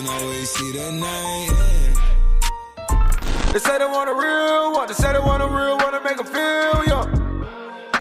can always see the name. They say they want a real one, they say they want a real one to make them feel young.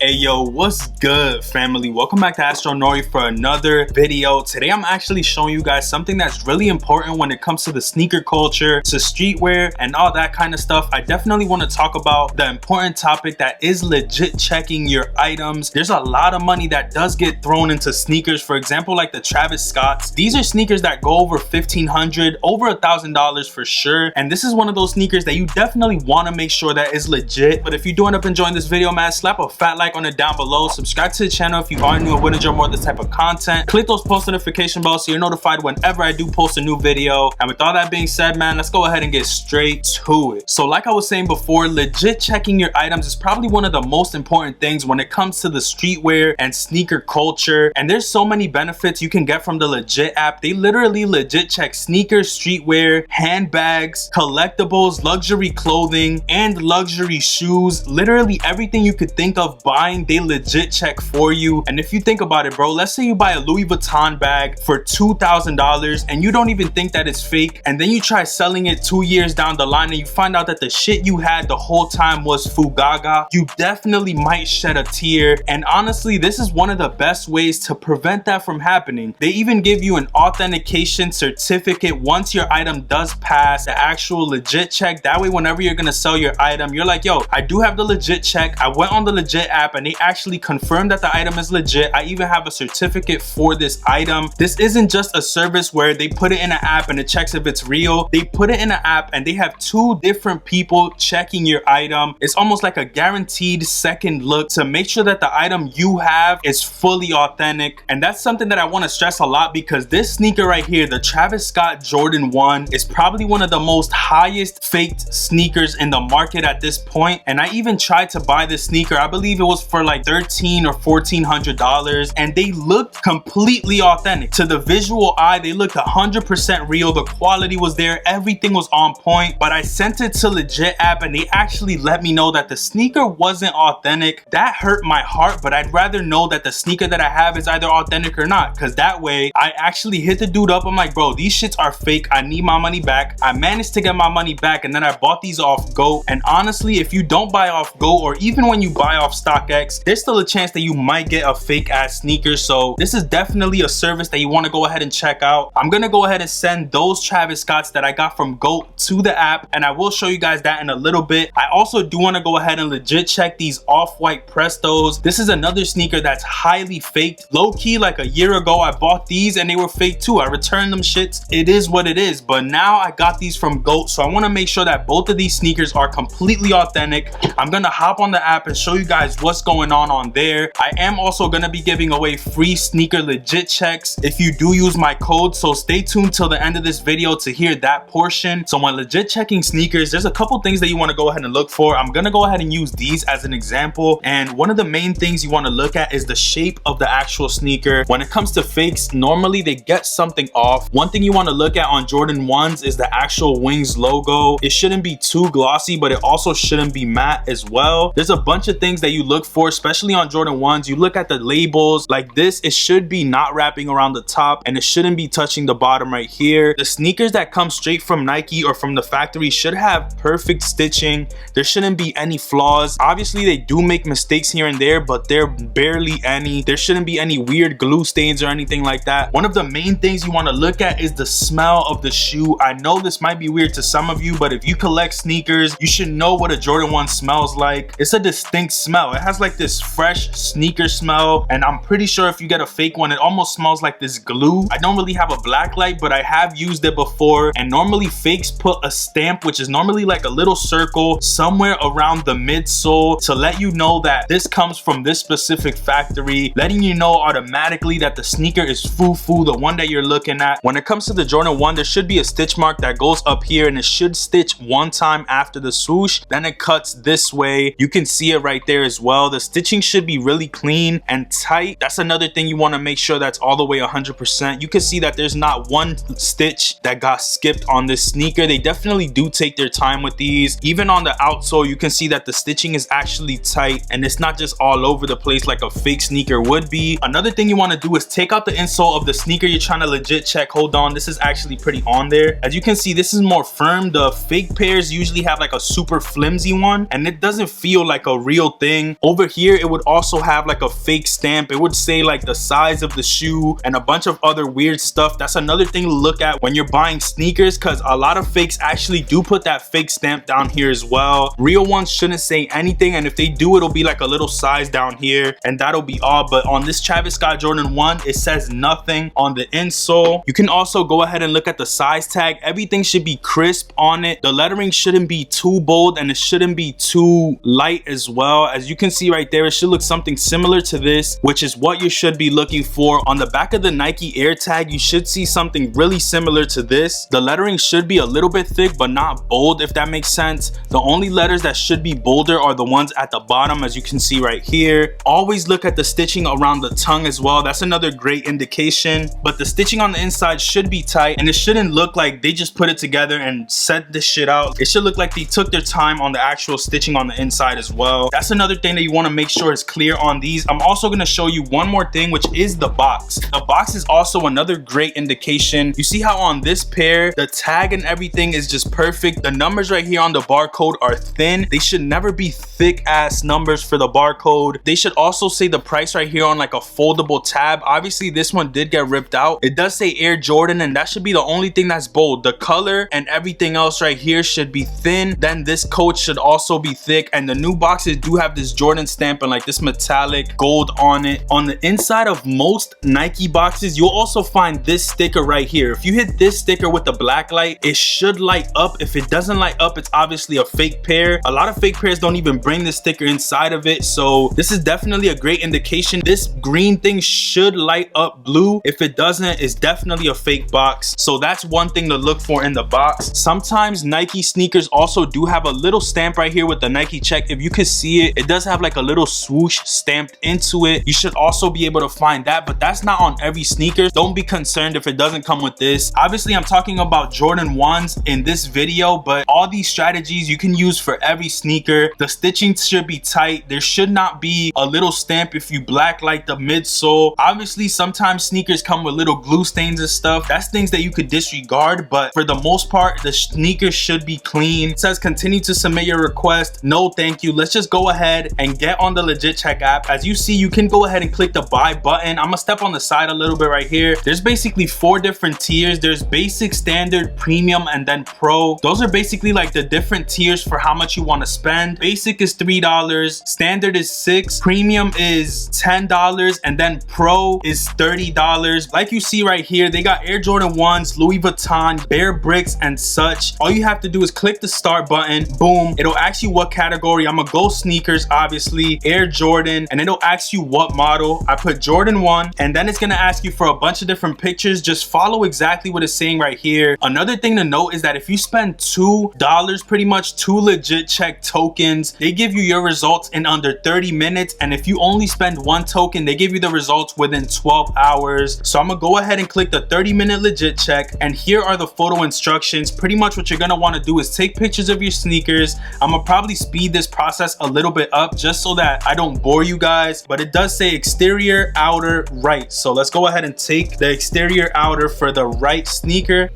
Hey yo, what's good, family? Welcome back to Astro Nori for another video. Today I'm actually showing you guys something that's really important when it comes to the sneaker culture, to streetwear and all that kind of stuff. I definitely want to talk about the important topic that is legit checking your items. There's a lot of money that does get thrown into sneakers. For example, like the Travis Scotts. These are sneakers that go over $1,500, over $1,000 for sure. And this is one of those sneakers that you definitely want to make sure that is legit. But if you do end up enjoying this video, man, slap a fat like on it down below. Subscribe to the channel if you are new and want to enjoy more of this type of content. Click those post notification bells so you're notified whenever I do post a new video. And with all that being said, man, let's go ahead and get straight to it. So like I was saying before, legit checking your items is probably one of the most important things when it comes to the streetwear and sneaker culture. And there's so many benefits you can get from the Legit app. They literally legit check sneakers, streetwear, handbags, collectibles, luxury clothing, and luxury shoes. Literally everything you could think of buying, they legit check for you. And if you think about it, bro, let's say you buy a Louis Vuitton bag for $2,000 and you don't even think that it's fake, and then you try selling it 2 years down the line and you find out that the shit you had the whole time was fugaga, you definitely might shed a tear. And honestly, this is one of the best ways to prevent that from happening. They even give you an authentication certificate once your item does pass the actual legit check. That way, whenever you're gonna sell your item, you're like, yo, I do have the legit check. I went on the Legit app and they actually confirmed that the item is legit. I even have a certificate for this item. This isn't just a service where they put it in an app and it checks if it's real. They put it in an app and they have two different people checking your item. It's almost like a guaranteed second look to make sure that the item you have is fully authentic. And that's something that I want to stress a lot, because this sneaker right here, the Travis Scott Jordan 1, is probably one of the most highest faked sneakers in the market at this point. And I even tried to buy this sneaker. I believe it was for like $1,300 or $1,400, and they looked completely authentic. To the visual eye, they looked 100% real. The quality was there, everything was on point. But I sent it to Legit app and they actually let me know that the sneaker wasn't authentic. That hurt my heart, but I'd rather know that the sneaker that I have is either authentic or not, because that way I actually hit the dude up. I'm like, bro, these shits are fake, I need my money back. I managed to get my money back, and then I bought these off GOAT. And honestly, if you don't buy off GOAT, or even when you buy off StockX, there's still a chance that you might get a fake ass sneaker. So this is definitely a service that you want to go ahead and check out. I'm gonna go ahead and send those Travis Scotts that I got from GOAT to the app, and I will show you guys that in a little bit. I also do want to go ahead and legit check these White Prestos. This is another sneaker that's highly faked. Low-key, like a year ago, I bought these and they were fake too. I returned them shits. It is what it is. But now I got these from GOAT, so I want to make sure that both of these sneakers are completely authentic. I'm gonna hop on the app and show you guys what's going on there. I am also gonna be giving away free sneaker legit checks if you do use my code, so stay tuned till the end of this video to hear that portion. So when legit checking sneakers, there's a couple things that you want to go ahead and look for. I'm gonna go ahead and use these as an example, and one of the main things you want to look at is the shape of the actual sneaker. When it comes to fakes, normally they get something off. One thing you want to look at on Jordan 1s is the actual wings logo. It shouldn't be too glossy, but it also shouldn't be matte as well. There's a bunch of things that you look for, especially on Jordan 1s. You look at the labels like this. It should be not wrapping around the top, and it shouldn't be touching the bottom right here. The sneakers that come straight from Nike or from the factory should have perfect stitching. There shouldn't be any flaws. Obviously they do make mistakes here and there, but they're barely any. There shouldn't be any weird glue stains or anything like that. One of the main things you want to look at is the smell of the shoe. I know this might be weird to some of you, but if you collect sneakers, you should know what a Jordan 1 smells like. It's a distinct smell. It has like this fresh sneaker smell, and I'm pretty sure if you get a fake one, it almost smells like this glue. I don't really have a black light, but I have used it before, and normally fakes put a stamp, which is normally like a little circle somewhere around the midsole, to let you know that this comes from this specific factory, letting you know automatically that the sneaker is foo-foo, the one that you're looking at. When it comes to the Jordan 1, there should be a stitch mark that goes up here, and it should stitch one time after the swoosh, then it cuts this way. You can see it right there as well. well. The stitching should be really clean and tight. That's another thing you want to make sure that's all the way 100%. You can see that there's not one stitch that got skipped on this sneaker. They definitely do take their time with these. Even on the outsole, you can see that the stitching is actually tight and it's not just all over the place like a fake sneaker would be. Another thing you want to do is take out the insole of the sneaker you're trying to legit check. Hold on, this is actually pretty on there. As you can see, this is more firm. The fake pairs usually have like a super flimsy one and it doesn't feel like a real thing. Over here, it would also have like a fake stamp. It would say like the size of the shoe and a bunch of other weird stuff. That's another thing to look at when you're buying sneakers, because a lot of fakes actually do put that fake stamp down here as well. Real ones shouldn't say anything, and if they do, it'll be like a little size down here and that'll be all. But on this Travis Scott Jordan 1, it says nothing on the insole. You can also go ahead and look at the size tag. Everything should be crisp on it. The lettering shouldn't be too bold and it shouldn't be too light as well. As you can see right there, it should look something similar to this, which is what you should be looking for. On the back of the Nike Air tag, you should see something really similar to this. The lettering should be a little bit thick but not bold, if that makes sense. The only letters that should be bolder are the ones at the bottom, as you can see right here. Always look at the stitching around the tongue as well. That's another great indication. But the stitching on the inside should be tight and it shouldn't look like they just put it together and sent this shit out. It should look like they took their time on the actual stitching on the inside as well. That's another thing that you want to make sure is clear on these. I'm also going to show you one more thing, which is the box. The box is also another great indication. You see how on this pair, the tag and everything is just perfect. The numbers right here on the barcode are thin. They should never be thick ass numbers for the barcode. They should also say the price right here on like a foldable tab. Obviously, this one did get ripped out. It does say Air Jordan and that should be the only thing that's bold. The color and everything else right here should be thin. Then this coat should also be thick, and the new boxes do have this Jordan stamp and like this metallic gold on it. On the inside of most Nike boxes, you'll also find this sticker right here. If you hit this sticker with the black light, it should light up. If it doesn't light up, it's obviously a fake pair. A lot of fake pairs don't even bring this sticker inside of it, so this is definitely a great indication. This green thing should light up blue. If it doesn't, it's definitely a fake box. So that's one thing to look for in the box. Sometimes Nike sneakers also do have a little stamp right here with the Nike check. If you can see it, it does have like a little swoosh stamped into it. You should also be able to find that, but that's not on every sneaker. Don't be concerned if it doesn't come with this. Obviously, I'm talking about Jordan 1s in this video, but all these strategies you can use for every sneaker. The stitching should be tight. There should not be a little stamp if you blacklight the midsole. Obviously, sometimes sneakers come with little glue stains and stuff. That's things that you could disregard, but for the most part, the sneaker should be clean. It says continue to submit your request. No, thank you. Let's just go ahead and get on the Legit Check app. As you see, you can go ahead and click the buy button. I'm gonna step on the side a little bit right here. There's basically 4 different tiers. There's basic, standard, premium, and then pro. Those are basically like the different tiers for how much you want to spend. Basic is $3, standard is $6, premium is $10, and then pro is $30. Like you see right here, they got Air Jordan 1s, Louis Vuitton, Bear Bricks, and such. All you have to do is click the start button. Boom, it'll ask you what category. I'm gonna go sneakers, obviously, Air Jordan, and it'll ask you what model. I put Jordan 1, and then it's gonna ask you for a bunch of different pictures. Just follow exactly what it's saying right here. Another thing to note is that if you spend $2, pretty much 2 Legit Check tokens, they give you your results in under 30 minutes. And if you only spend 1 token, they give you the results within 12 hours. So I'm gonna go ahead and click the 30-minute Legit Check, and here are the photo instructions. Pretty much what you're gonna want to do is take pictures of your sneakers. I'm gonna probably speed this process a little bit up just so that I don't bore you guys, but it does say exterior, outer, right. So let's go ahead and take the exterior outer for the right sneaker.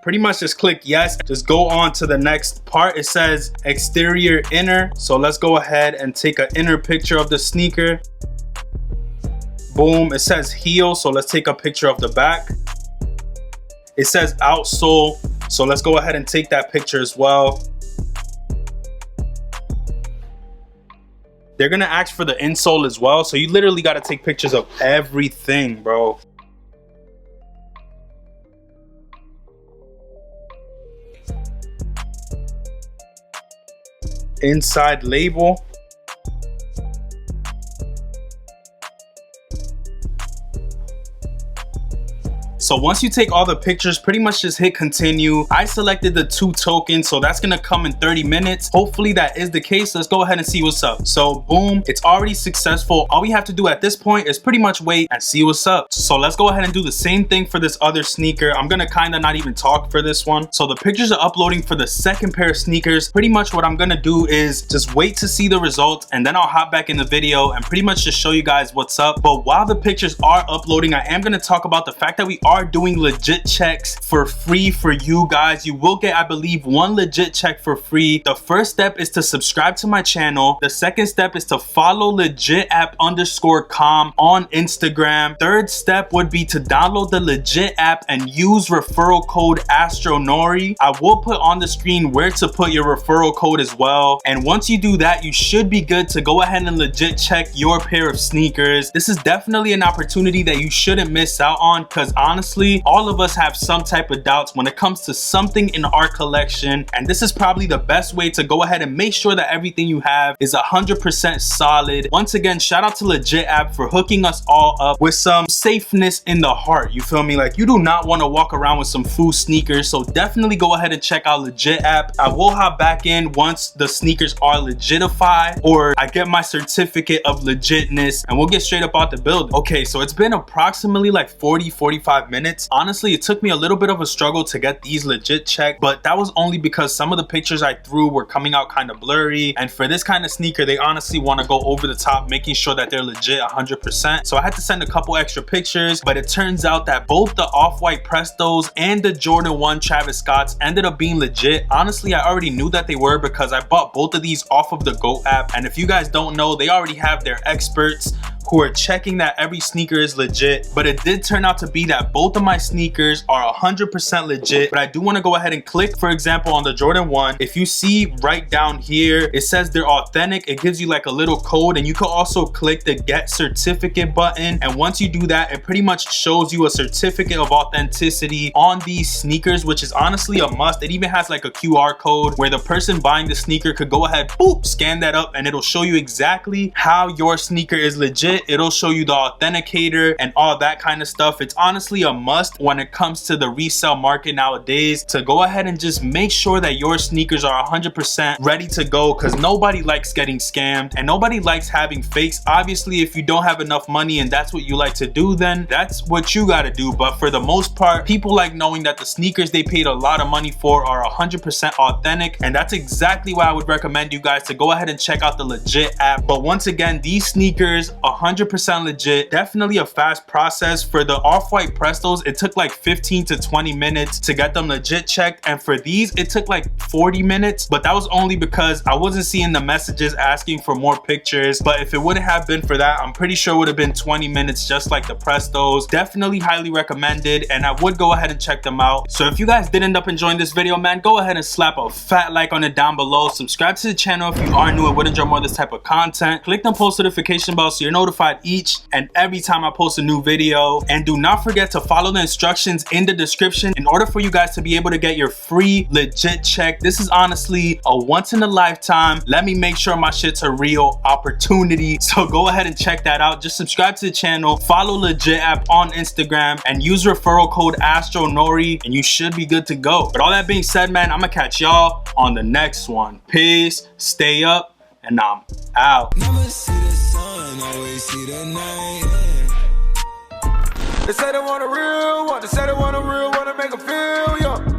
Pretty much just click yes. Just go on to the next part. It says exterior inner. So let's go ahead and take an inner picture of the sneaker. Boom, it says heel. So let's take a picture of the back. It says outsole. So let's go ahead and take that picture as well. They're gonna ask for the insole as well. So you literally gotta take pictures of everything, bro. Inside label. So once you take all the pictures, pretty much just hit continue. I selected the 2 tokens, so that's gonna come in 30 minutes. Hopefully that is the case. Let's go ahead and see what's up. So boom, it's already successful. All we have to do at this point is pretty much wait and see what's up. So let's go ahead and do the same thing for this other sneaker. I'm gonna kind of not even talk for this one. So the pictures are uploading for the second pair of sneakers. Pretty much what I'm gonna do is just wait to see the results, and then I'll hop back in the video and pretty much just show you guys what's up. But while the pictures are uploading, I am gonna talk about the fact that we are doing legit checks for free for you guys. You will get, I believe, 1 legit check for free. The first step is to subscribe to my channel. The second step is to follow legitapp_com on Instagram. Third step would be to download the legit app and use referral code AstroNori. I will put on the screen where to put your referral code as well. And once you do that, you should be good to go ahead and legit check your pair of sneakers. This is definitely an opportunity that you shouldn't miss out on, because honestly, all of us have some type of doubts when it comes to something in our collection, and this is probably the best way to go ahead and make sure that everything you have is 100% solid. Once again, shout out to Legit App for hooking us all up with some safeness in the heart. You feel me? Like, you do not want to walk around with some fool sneakers, so definitely go ahead and check out Legit App. I will hop back in once the sneakers are legitified, or I get my certificate of legitness, and we'll get straight up out the building. Okay, so it's been approximately like 40-45 minutes. Honestly, it took me a little bit of a struggle to get these legit checked, but that was only because some of the pictures I threw were coming out kind of blurry, and for this kind of sneaker, they honestly want to go over the top, making sure that they're legit 100%. So I had to send a couple extra pictures, but it turns out that both the White Prestos and the Jordan 1 Travis Scotts ended up being legit. Honestly, I already knew that they were because I bought both of these off of the GOAT app, and if you guys don't know, they already have their experts who are checking that every sneaker is legit. But it did turn out to be that both of my sneakers are 100% legit. But I do want to go ahead and click, for example, on the Jordan 1. If you see right down here, it says they're authentic. It gives you like a little code, and you can also click the get certificate button. And once you do that, it pretty much shows you a certificate of authenticity on these sneakers, which is honestly a must. It even has like a QR code where the person buying the sneaker could go ahead, boop, scan that up, and it'll show you exactly how your sneaker is legit. It'll show you the authenticator and all that kind of stuff. It's honestly a must when it comes to the resale market nowadays, to go ahead and just make sure that your sneakers are 100% ready to go, because nobody likes getting scammed and nobody likes having fakes. Obviously, if you don't have enough money and that's what you like to do, then that's what you got to do. But for the most part, people like knowing that the sneakers they paid a lot of money for are 100% authentic, and that's exactly why I would recommend you guys to go ahead and check out the Legit app. But once again, these sneakers 100% legit. Definitely a fast process. For the White Prestos, it took like 15 to 20 minutes to get them legit checked, and for these it took like 40 minutes, but that was only because I wasn't seeing the messages asking for more pictures. But if it wouldn't have been for that, I'm pretty sure it would have been 20 minutes just like the Prestos. Definitely highly recommended, and I would go ahead and check them out. So if you guys did end up enjoying this video, man, go ahead and slap a fat like on it down below. Subscribe to the channel if you are new and would enjoy more of this type of content. Click the post notification bell so you're notified each and every time I post a new video. And do not forget to follow the instructions in the description in order for you guys to be able to get your free legit check. This is honestly a once in a lifetime, let me make sure my shit's a real opportunity. So go ahead and check that out. Just subscribe to the channel, follow Legit App on Instagram, and use referral code AstroNori, and you should be good to go. But all that being said, man, I'm gonna catch y'all on the next one. Peace, stay up, and I'm out. Never see the sun, always see the night. They say they want a real one, they say they want a real one to make them feel young.